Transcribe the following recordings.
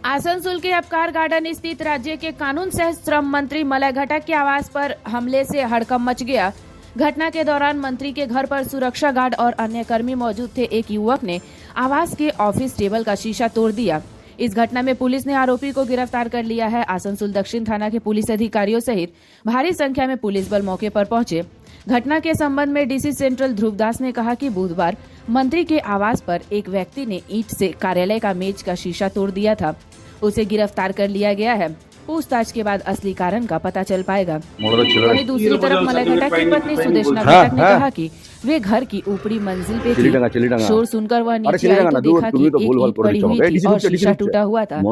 आसनसोल के अपकार गार्डन स्थित राज्य के कानून सह श्रम मंत्री मलय घटक के आवास पर हमले से हड़कंप मच गया। घटना के दौरान मंत्री के घर पर सुरक्षा गार्ड और अन्य कर्मी मौजूद थे। एक युवक ने आवास के ऑफिस टेबल का शीशा तोड़ दिया। इस घटना में पुलिस ने आरोपी को गिरफ्तार कर लिया है। आसनसोल दक्षिण थाना के पुलिस अधिकारियों सहित भारी संख्या में पुलिस बल मौके पर पहुंचे। घटना के संबंध में डीसी सेंट्रल ध्रुवदास ने कहा कि बुधवार मंत्री के आवास पर एक व्यक्ति ने ईंट से कार्यालय का मेज का शीशा तोड़ दिया था। उसे गिरफ्तार कर लिया गया है। पूछताछ के बाद असली कारण का पता चल पाएगा। वहीं दूसरी तरफ मलय घटक की पत्नी सुदेशना घटक ने कहा कि वे घर की ऊपरी मंजिल पे थी। शोर सुनकर वह नीचे आई तो देखा कि एक ईंट पड़ी हुई थी और शीशा टूटा हुआ था।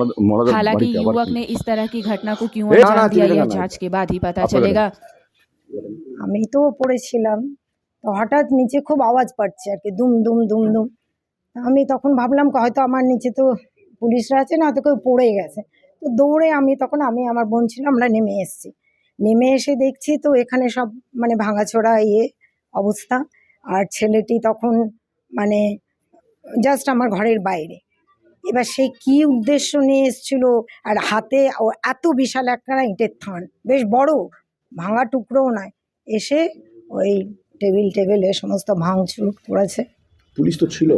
हालांकि युवक ने इस तरह की घटना को क्यों अंजाम दिया, यह जांच के बाद ही पता चलेगा। আমি তো পড়েছিলাম, তো হঠাৎ নিচে খুব আওয়াজ পাচ্ছে আর কি, দুম দুম দুম দুম। আমি তখন ভাবলাম হয়তো আমার নিচে তো পুলিশরা আছে না, তো কেউ পড়ে গেছে। তো দৌড়ে আমি আমার বোন ছিল, আমরা নেমে এসেছি। নেমে এসে দেখছি তো এখানে সব মানে ভাঙাচোরা অবস্থা। আর ছেলেটি তখন মানে জাস্ট আমার ঘরের বাইরে। এবার সে কি উদ্দেশ্য নিয়ে এসেছিল, আর হাতে এত বিশাল একটা ইটের থান, বেশ বড়, ভাঙা টুকরোও নয়, এসে ওই টেবিলে সমস্ত ভাঙচুর করেছে। পুলিশ তো ছিল,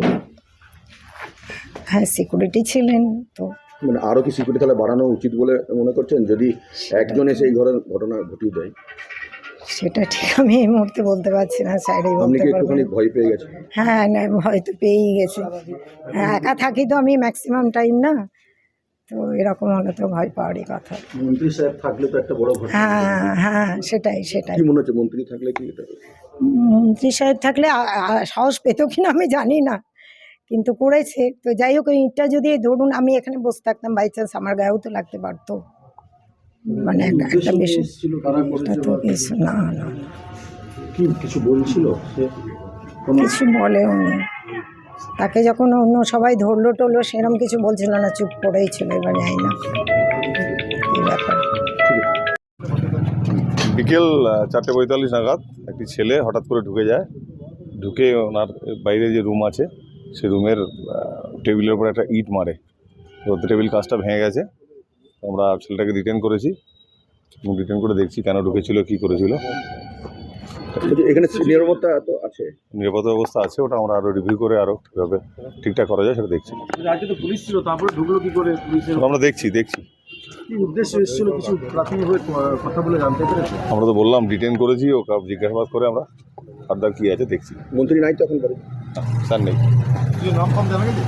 হ্যাঁ সিকিউরিটি ছিলেন। তো মানে আরো কি সিকিউরিটি তাহলে বাড়ানো উচিত বলে মনে করছেন, যদি একজন এসে এই ঘরের ঘটনা ঘটিয়ে দেয়? সেটা ঠিক আমি এই মুহূর্তে বলতে পারছি না, স্যারই আপনি বলতে কি পারবেন। একটুখানি ভয় পেয়ে গেছেন? হ্যাঁ না, ভয় তো পেয়েই গেছে। হ্যাঁ, একা থাকি তো আমি ম্যাক্সিমাম টাইম না, তো এরকম হলে তো ভয় পাওয়ারই কথা। মন্ত্রী সাহেব থাকলে তো একটা বড় ঘটনা। হ্যাঁ হ্যাঁ, সেটাই। কি মনে হচ্ছে মন্ত্রী থাকলে কি এটা? মন্ত্রী সাহেব থাকলে সাহস পেত কিনা আমি জানি না, কিন্তু করেছে। তো যাই হোক, ওই ইটটা যদি ধরুন আমি এখানে বসে থাকতাম, বাই চান্স আমার গায়েও তো লাগতে পারতো। মানে একটা বেশি কিছু না, কি কিছু বলছিল সে? কিছু বলেও নি। তাকে যখন অন্য সবাই ধরলো টরলো সেরকম কিছু বলছিল না, চুপ করেই ছিল। এবার যাই না এই ব্যাপার। বিকেল 4:45 নাগাদ একটি ছেলে হঠাৎ করে ঢুকে ওনার বাইরে যে রুম আছে সে রুমের টেবিলের উপর একটা ইট মারে। তো টেবিল কাজটা ভেঙে গেছে। আমরা ছেলেটাকে রিটেন করেছি এবং রিটেন করে দেখছি কেন ঢুকেছিল, কী করেছিল। এখানে নিরাপত্তা তো আছে, নিরাপত্তা ব্যবস্থা আছে, ওটা আমরা আরও রিভিউ করে আরও কীভাবে ঠিকঠাক করা যায় সেটা দেখছি। আজকে তো পুলিশ ছিল, তারপরে ঢুকলো কি করে পুলিশের? আমরা দেখছি কি উদ্দেশ্য এসেছিল কিছু প্রাথমিকভাবে কথা বলে জানতে পেরেছি? আমরা তো বললাম রিটেন করেছি, ওকে জিজ্ঞাসাবাদ করে আমরা ফার্দার কী আছে দেখছি। মন্ত্রী নাই তো এখন? স্যার নেই। নাম জানা গেছে?